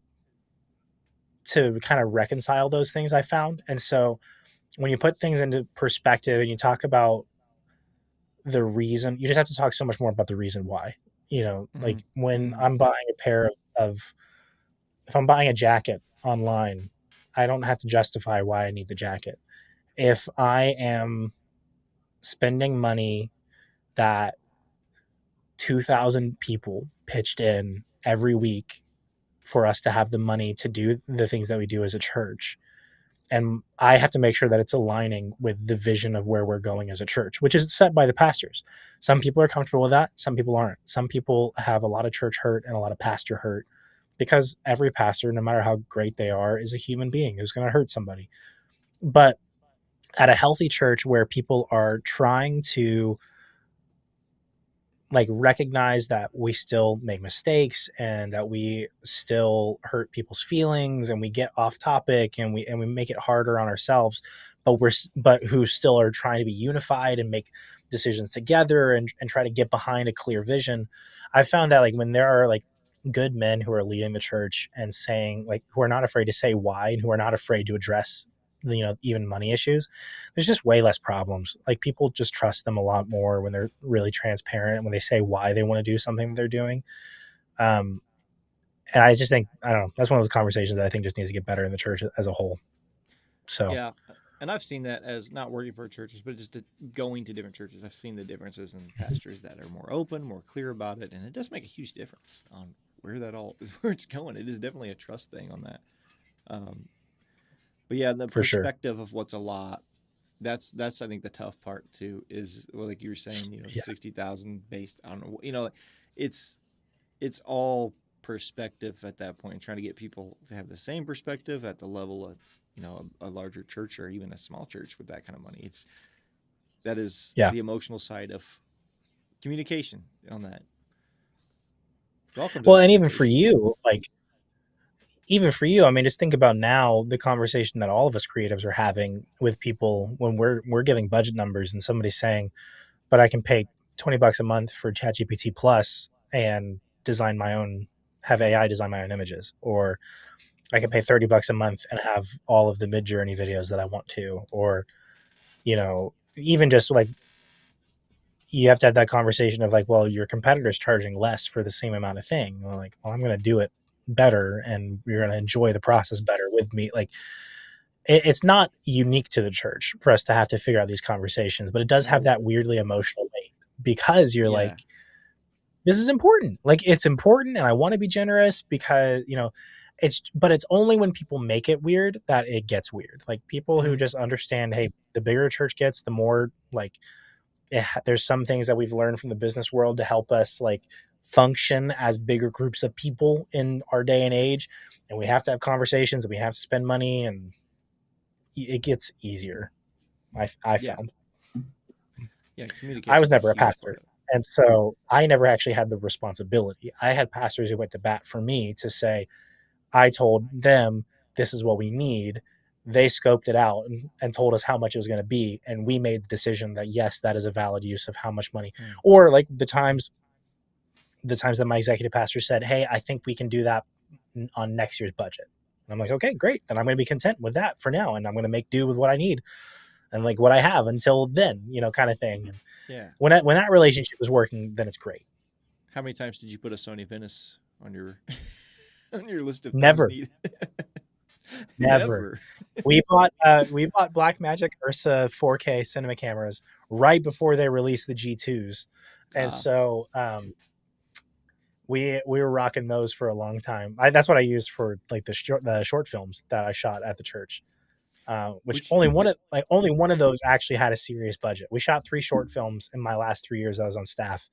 kind of reconcile those things I found. And so when you put things into perspective and you talk about the reason, you just have to talk so much more about the reason why. Mm-hmm. Like when Mm-hmm. I'm buying a pair of if I'm buying a jacket online, I don't have to justify why I need the jacket. If I am spending money that 2,000 people pitched in every week for us to have the money to do the things that we do as a church. And I have to make sure that it's aligning with the vision of where we're going as a church, which is set by the pastors. Some people are comfortable with that. Some people aren't. Some people have a lot of church hurt and a lot of pastor hurt because every pastor, no matter how great they are, is a human being who's going to hurt somebody. But at a healthy church where people are trying to like recognize that we still make mistakes and that we still hurt people's feelings and we get off topic and we make it harder on ourselves, but who still are trying to be unified and make decisions together and try to get behind a clear vision. I found that like when there are like good men who are leading the church and saying like who are not afraid to say why and who are not afraid to address even money issues, there's just way less problems. Like people just trust them a lot more when they're really transparent, when they say why they want to do something that they're doing. And I just think, I don't know, that's one of those conversations that I think just needs to get better in the church as a whole. So Yeah. And I've seen that as not working for churches, but just going to different churches. I've seen the differences in pastors that are more open, more clear about it. And it does make a huge difference on where it's going. It is definitely a trust thing on that. But yeah, the for sure. perspective of what's a lot, that's I think the tough part too is, well, like you were saying, Yeah. 60,000 based on, it's all perspective at that point, trying to get people to have the same perspective at the level of, a larger church or even a small church with that kind of money. That is Yeah. the emotional side of communication on that. Well, and even for you, I mean, just think about now the conversation that all of us creatives are having with people when we're giving budget numbers and somebody's saying, but I can pay $20 a month for ChatGPT Plus and have AI design my own images, or I can pay $30 a month and have all of the Midjourney videos that I want to, or, even just like, you have to have that conversation of like, well, your competitor's charging less for the same amount of thing. Well, like, well, I'm going to do it better and you're going to enjoy the process better with me. Like, it's not unique to the church for us to have to figure out these conversations, but it does have that weirdly emotional weight because you're like, this is important. Like, it's important and I want to be generous because, but it's only when people make it weird that it gets weird. Like people who just understand, hey, the bigger a church gets, the more like there's some things that we've learned from the business world to help us like function as bigger groups of people in our day and age. And we have to have conversations and we have to spend money and it gets easier. I found. Yeah, communication. I was never a pastor. And so I never actually had the responsibility. I had pastors who went to bat for me to say, I told them this is what we need. They scoped it out and told us how much it was going to be. And we made the decision that, yes, that is a valid use of how much money. Or like the times that my executive pastor said, hey, I think we can do that on next year's budget. And I'm like, okay, great. Then I'm going to be content with that for now. And I'm going to make do with what I need and like what I have until then, kind of thing. And yeah. When that relationship is working, then it's great. How many times did you put a Sony Venice on your list of Never? Never. We bought Blackmagic Ursa 4K cinema cameras right before they released the G2s, and so we were rocking those for a long time. That's what I used for like the short films that I shot at the church. Which only one of those actually had a serious budget. We shot 3 short films in my last 3 years I was on staff.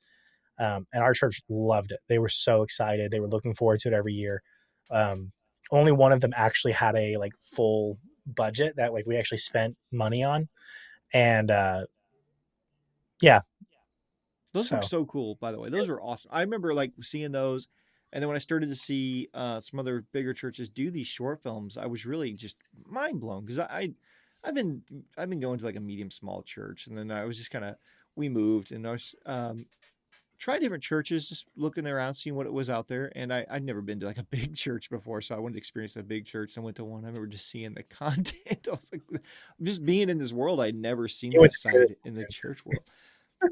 And our church loved it. They were so excited. They were looking forward to it every year. Only one of them actually had a like full budget that like we actually spent money on. And yeah. Those look so cool, by the way. Those are awesome. I remember like seeing those. And then when I started to see some other bigger churches do these short films, I was really just mind blown because I've been going to like a medium small church, and then I was just we moved and I was tried different churches, just looking around, seeing what it was out there. And I'd never been to like a big church before, so I wanted to experience a big church. I went to one. I remember just seeing the content. I was like, just being in this world, I'd never seen that side in the church world.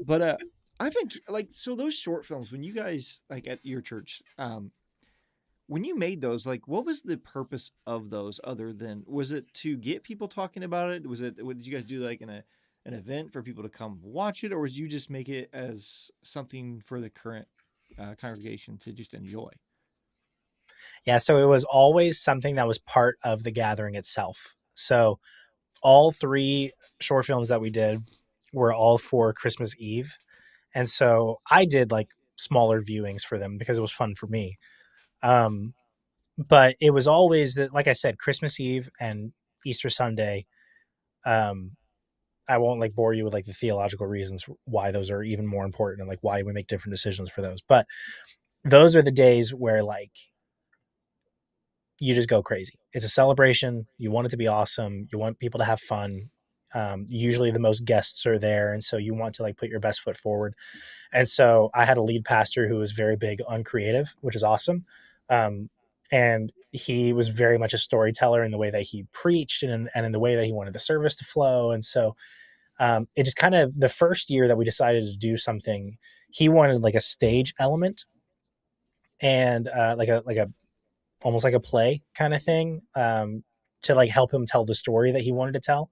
But I've been like, so those short films, when you guys like at your church, when you made those, like, what was the purpose of those other than, was it to get people talking about it? What did you guys do like in an event for people to come watch it? Or did you just make it as something for the current congregation to just enjoy? Yeah, so it was always something that was part of the gathering itself. So all three short films that we did were all for Christmas Eve. And so I did like smaller viewings for them because it was fun for me. Um, but it was always that, like I said, Christmas Eve and Easter Sunday. Um, I won't like bore you with like the theological reasons why those are even more important and like why we make different decisions for those. But those are the days where like you just go crazy. It's a celebration. You want it to be awesome. You want people to have fun. Usually the most guests are there, and so you want to like put your best foot forward. And so I had a lead pastor who was very big on creative, which is awesome. And he was very much a storyteller in the way that he preached and in the way that he wanted the service to flow. And so it just kind of the first year that we decided to do something, he wanted like a stage element and like a almost like a play kind of thing to like help him tell the story that he wanted to tell.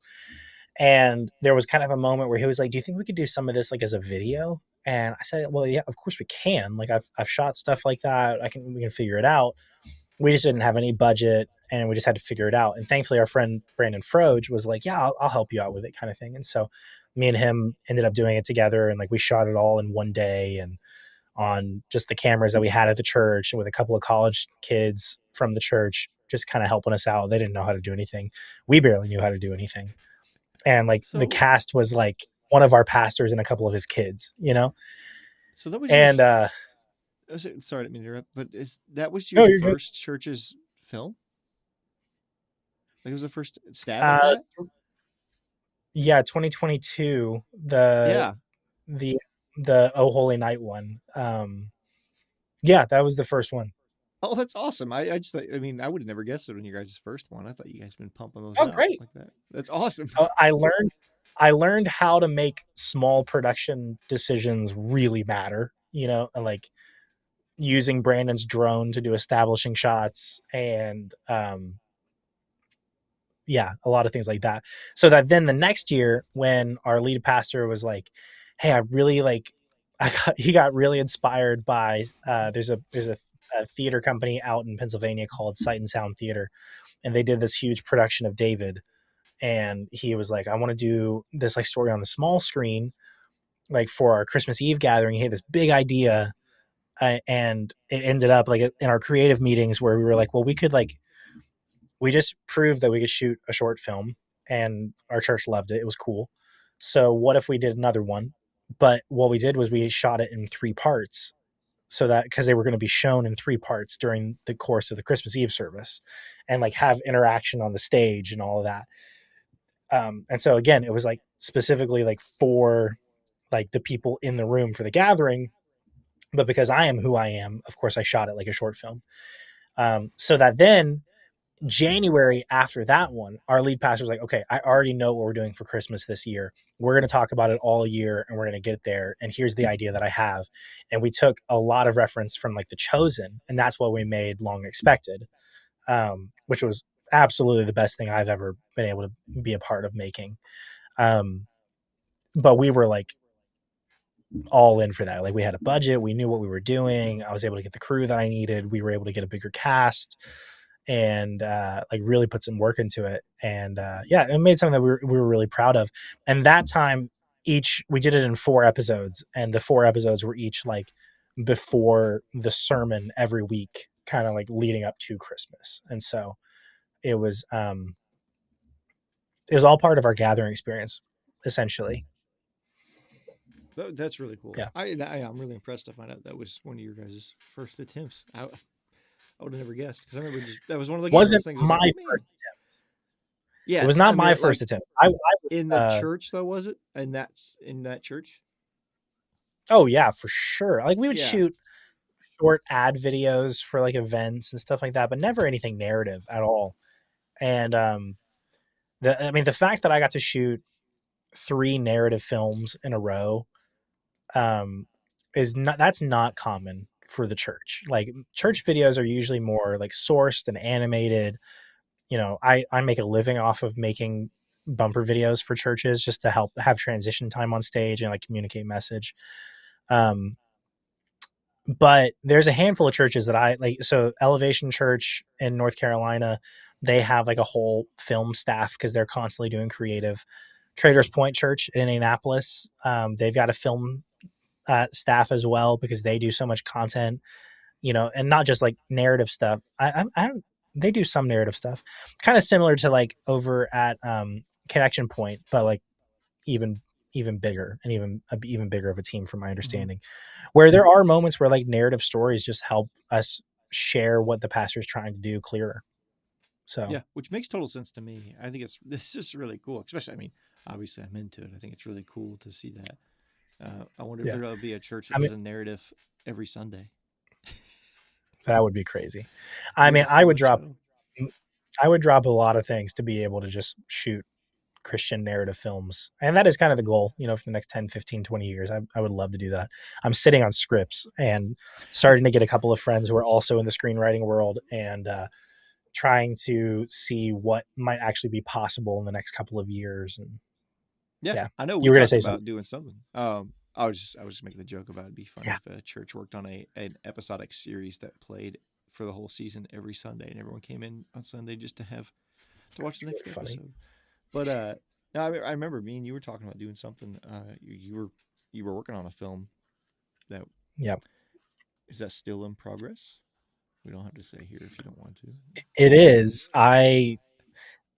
And there was kind of a moment where he was like, "Do you think we could do some of this like as a video?" And I said, "Well, yeah, of course we can. Like I've shot stuff like that. We can figure it out." We just didn't have any budget, and we just had to figure it out. And thankfully, our friend Brandon Froge was like, "Yeah, I'll help you out with it," kind of thing. And so me and him ended up doing it together, and like we shot it all in one day and on just the cameras that we had at the church, and with a couple of college kids from the church just kind of helping us out. They didn't know how to do anything. We barely knew how to do anything. And like the So cast was like one of our pastors and a couple of his kids, you know? so that was your And sorry to interrupt, but is that was your oh, you're good. first church's film? Like it was the first stab at Uh that? yeah, 2022, the Yeah. the the Oh Holy Night one. Yeah, that was the first one. Oh, that's awesome. I just I mean, I would have never guessed it on your guys' first one. I thought you guys been pumping those Oh, out great. like that. That's awesome. I learned how to make small production decisions really matter, you know, and like using Brandon's drone to do establishing shots and yeah, a lot of things like that. So that then the next year when our lead pastor was like, "Hey, I really like," he got really inspired by there's a theater company out in Pennsylvania called Sight and Sound Theater, and they did this huge production of David. And he was like, "I want to do this like story on the small screen, like for our Christmas Eve gathering." He had this big idea, and it ended up like in our creative meetings where we were like, "Well, we just proved that we could shoot a short film and our church loved it. It was cool. So what if we did another one?" But what we did was we shot it in three parts so that because they were going to be shown in three parts during the course of the Christmas Eve service and like have interaction on the stage and all of that. And so again, it was like specifically like for like the people in the room for the gathering, but because I am who I am, of course I shot it like a short film. So that then January after that one, our lead pastor was like, "Okay, I already know what we're doing for Christmas this year. We're going to talk about it all year and we're going to get there. And here's the idea that I have." And we took a lot of reference from like The Chosen, and that's what we made Long Expected, which was absolutely the best thing I've ever been able to be a part of making. Um, but we were like all in for that. Like we had a budget, we knew what we were doing. I was able to get the crew that I needed. We were able to get a bigger cast and like really put some work into it. And yeah, it made something that we were really proud of. And that time, we did it in 4 episodes, and the 4 episodes were each like before the sermon every week, kind of like leading up to Christmas. And so it was all part of our gathering experience, essentially. That's really cool. Yeah. I'm really impressed to find out that was one of your guys' first attempts. I would have never guessed because I remember just that was one of the Wasn't things. I was my like, oh man, first attempt. It was yes. not I my mean, first like attempt. I was in the church though, was it? And that's in that church. oh yeah, for sure. Like we would Yeah. shoot short ad videos for like events and stuff like that, but never anything narrative at all. And the fact that I got to shoot 3 narrative films in a row um is not that's not common for the church. Like church videos are usually more like sourced and animated. You know, I make a living off of making bumper videos for churches just to help have transition time on stage and like communicate message. Um but there's a handful of churches that I like. So Elevation Church in North Carolina, they have like a whole film staff because they're constantly doing creative. Traders Point Church in Indianapolis, they've got a film staff as well because they do so much content, and not just like narrative stuff. I don't. They do some narrative stuff, kind of similar to like over at Connection Point, but like even even bigger and even bigger of a team from my Mhm. understanding, where there are moments where like narrative stories just help us share what the pastor's trying to do clearer. So Yeah, which makes total sense to me. I think this is really cool. Especially, I mean, obviously, I'm into it. I think it's really cool to see that. I wonder if yeah, there'll be a church that I mean does a narrative every Sunday. that would be crazy. I Be like mean, a full on show. I would drop a lot of things to be able to just shoot Christian narrative films. And that is kind of the goal, for the next 10, 15, 20 years. I would love to do that. I'm sitting on scripts and starting to get a couple of friends who are also in the screenwriting world and trying to see what might actually be possible in the next couple of years. And Yeah, yeah, I know you we were going to talked say something. about doing something. I was just making the joke about it'd be funny Yeah, if a church worked on an episodic series that played for the whole season every Sunday, and everyone came in on Sunday just to watch the next funny. episode. But no, I remember me and you were talking about doing something. You were working on a film that Yeah, is that still in progress. We don't have to say here if you don't want to. it is. I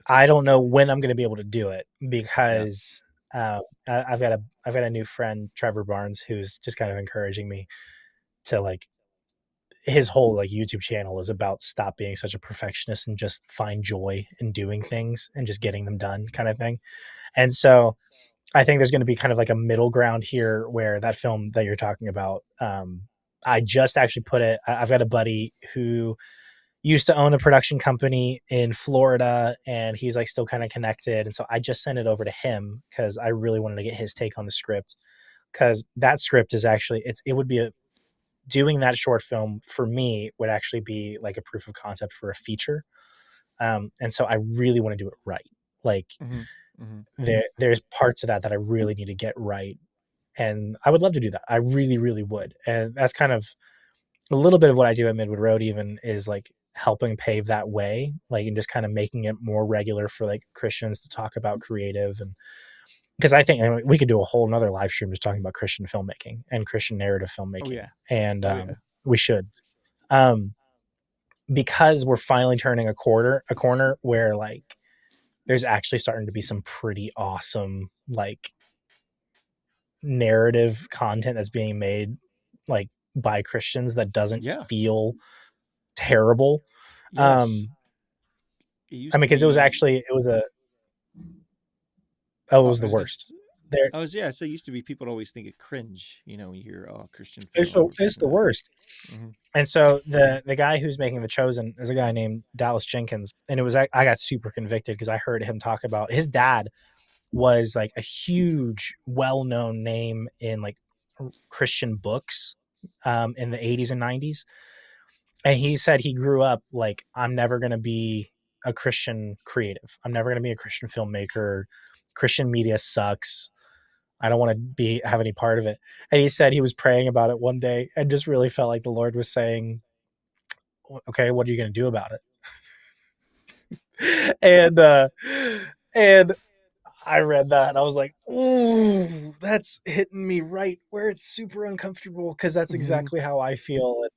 don't know when I'm going to be able to do it Yeah. because I've got a new friend, Trevor Barnes, who's just kind of encouraging me to like his whole like YouTube channel is about stop being such a perfectionist and just find joy in doing things and just getting them done kind of thing. And so I think there's going to be kind of like a middle ground here where that film that you're talking about, I just actually put it. I've got a buddy who used to own a production company in Florida and he's like still kind of connected. And so I just sent it over to him because I really wanted to get his take on the script because that script is actually it would be a doing that short film for me would actually be like a proof of concept for a feature. And so I really want to do it right. Like Mm-hmm. Mm-hmm. there's parts of that I really need to get right. And I would love to do that. I really, really would. And that's kind of a little bit of what I do at Midwood Road even is like helping pave that way, like and just kind of making it more regular for like Christians to talk about creative and because I mean, we could do a whole nother live stream just talking about Christian filmmaking and Christian narrative Oh filmmaking. yeah. And Oh yeah. we should. Um, because we're finally turning a corner where like there's actually starting to be some pretty awesome like narrative content that's being made like by Christians that doesn't Yeah. feel terrible. Yes. Um, It I used mean, to because it was be. actually it Oh, was I the was gonna. worst. There, Yeah. So it used to be people would always think it cringe. When you hear Christian it's films. the worst. Mm-hmm. And so the guy who's making The Chosen is a guy named Dallas Jenkins, and it was I got super convicted because I heard him talk about his dad was like a huge, well known name in like Christian books in the 80s and 90s. And he said he grew up like, I'm never going to be a Christian creative. I'm never going to be a Christian filmmaker. Christian media sucks. I don't want to have any part of it. And he said he was praying about it one day and just really felt like the Lord was saying, okay, what are you going to do about it? And I read that and I was like, ooh, that's hitting me right where it's super uncomfortable because that's Mm-hmm. exactly how I feel. And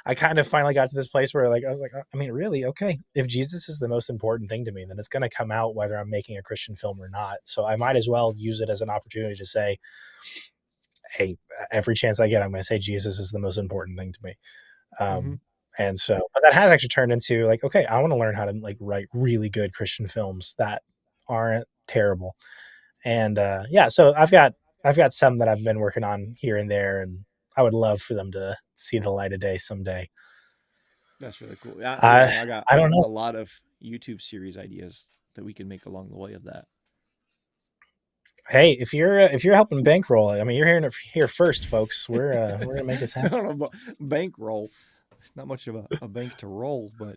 I kind of finally got to this place where like I was like, I mean, really, okay. If Jesus is the most important thing to me, then it's going to come out whether I'm making a Christian film or not. So I might as well use it as an opportunity to say, hey, every chance I get, I'm going to say Jesus is the most important thing to me. Mm-hmm. Um, and so, but that has actually turned into like, okay, I want to learn how to like write really good Christian films that aren't terrible. And yeah, so I've got some that I've been working on here and there, and I would love for them to see the light of day someday. That's really cool. Yeah. I I got I don't know. a lot of YouTube series ideas that we can make along the way of that. Hey, if you're helping bankroll, I mean, you're hearing it here first, folks. We're gonna make this I happen. don't know about bankroll. Not much of a bank to roll, but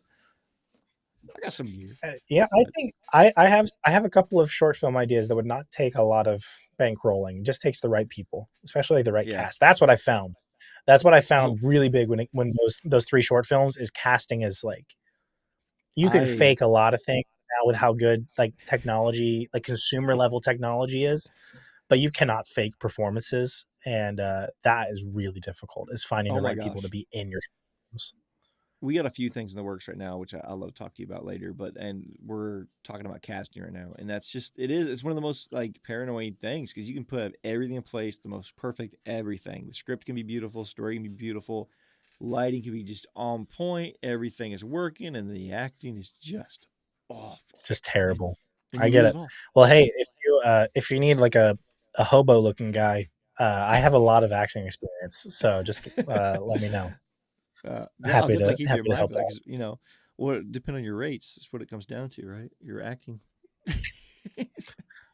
I got some gear. Yeah, I But think I have a couple of short film ideas that would not take a lot of bankrolling. It just takes the right people, especially the right yeah. cast. That's what I found. That's what I Oh, found really big when those three short films is casting is like you can I fake a lot of things now with how good like technology, like consumer level technology is, but you cannot fake performances, and that is really difficult. Is finding oh the my right people to gosh. be in your films. We got a few things in the works right now, which I'll love to talk to you about later. But and we're talking about casting right now, and that's just it's one of the most like paranoid things because you can put everything in place, the most perfect everything. The script can be beautiful, story can be beautiful, lighting can be just on point, everything is working, and the acting is just awful, Just and terrible. and I you get lose it it. all. Well, hey, if you need like a hobo looking guy, I have a lot of acting experience, so just let me know. Yeah, I'll definitely keep you in Happy to mind help for that out. because well, depending on your rates, is what it comes down to, right? Your acting.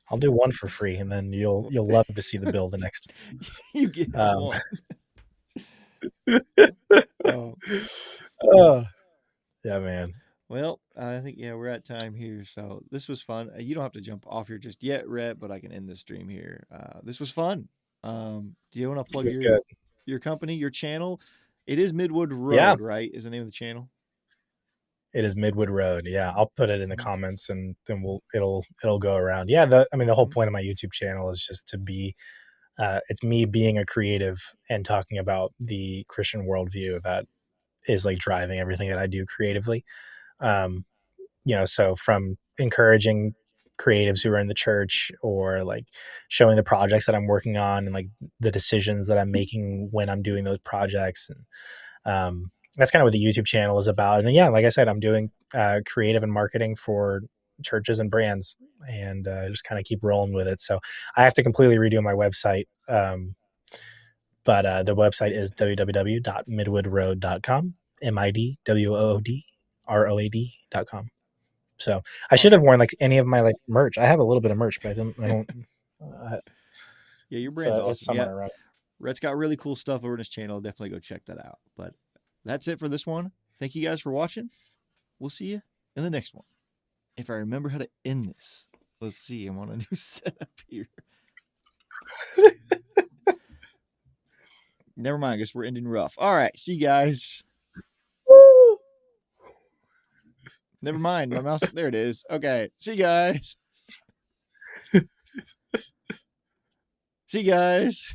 I'll do one for free, and then you'll love to see the bill the next. You get Um, one. Oh, uh, yeah, man. well, I think yeah, we're at time here. So this was fun. You don't have to jump off here just yet, Rhett, but I can end the stream here. This was fun. Do you want to It plug was good. your company, your channel? It is Midwood Yeah, Road, right? Is the name of the channel? it is Midwood Road. Yeah, I'll put it in the Mm, comments, and then it'll go around. Yeah, the whole mhm. point of my YouTube channel is just to be it's me being a creative and talking about the Christian worldview that is like driving everything that I do creatively. Um, so from encouraging creatives who are in the church, or like showing the projects that I'm working on, and like the decisions that I'm making when I'm doing those projects. And that's kind of what the YouTube channel is about. And then, yeah, like I said, I'm doing creative and marketing for churches and brands, and just kind of keep rolling with it. So I have to completely redo my website. But the website is www.midwoodroad.com, midwoodroad.com. So I should have Awesome. worn like any of my like merch. I have a little bit of merch, but I don't. Uh, Yeah, your brand's it's awesome. Yeah, somewhere around. Rhett's got really cool stuff over in his channel. Definitely go check that out. But that's it for this one. Thank you guys for watching. We'll see you in the next one. If I remember how to end this. Let's see. I'm on a new setup here. Never mind. I guess we're ending rough. All right. See you guys. Never mind. My mouse. There it is. Okay. See you guys. See you guys.